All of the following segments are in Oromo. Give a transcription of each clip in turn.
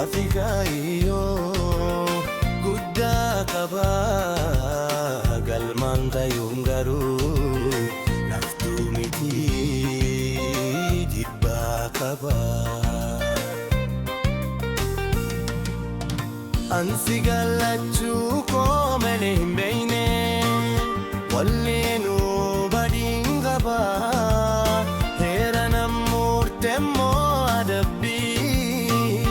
Mafikaayyoo guddaa qabaa galmaan tayuun garuu naftuu miti dhibbaa qabaa. Ansi galachuu koo malee hin beekne waliinuu badiin qabaa. Heera namurteemmoo adabbii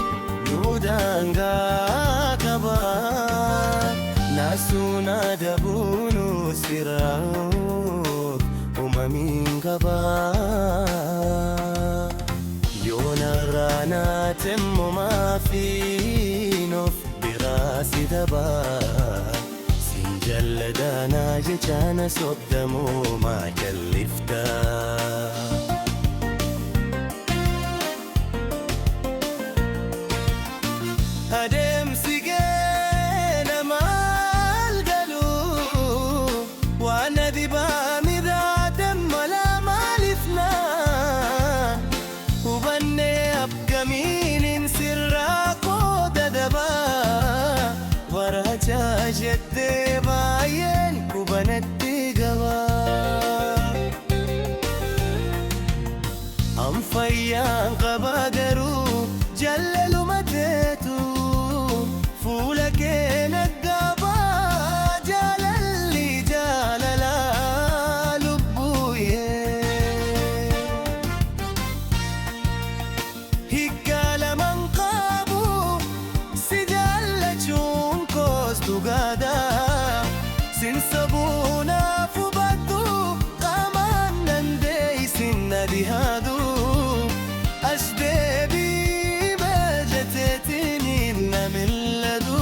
nu daangaa qabaa. Naasuun adabuunu sirraa uumamiin qabaa. Yoonarraa naateemmoo maafiinoof si dabaa sin jalladana jechana sobdamoo maa jalliftaa. Adeemsi geena maal galuu waan adibaa midhaadhaan mala maalifnaa hubannee abgamiin sirraa koo dadhabaa. Warachaa jettee baay'een kubanatti gabaa. An fayyaan qaba garuu jaalaluma teetu fuula kee naggaabaa. Jaalalli jaalalaa lubbuuyee hiikaa lamaan qabu si jaallachuun tugada sin sabuna fubatu qaman dandeeysin nadihadu asdeebi bajateetini namilladu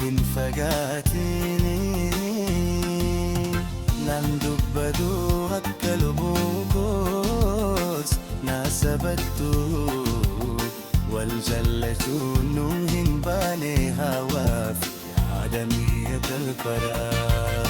hin fagaatini nan dubbadu akka lubuun koos naasabattu wal jallachuun nu hin baane hawaaf آدمية الفراق.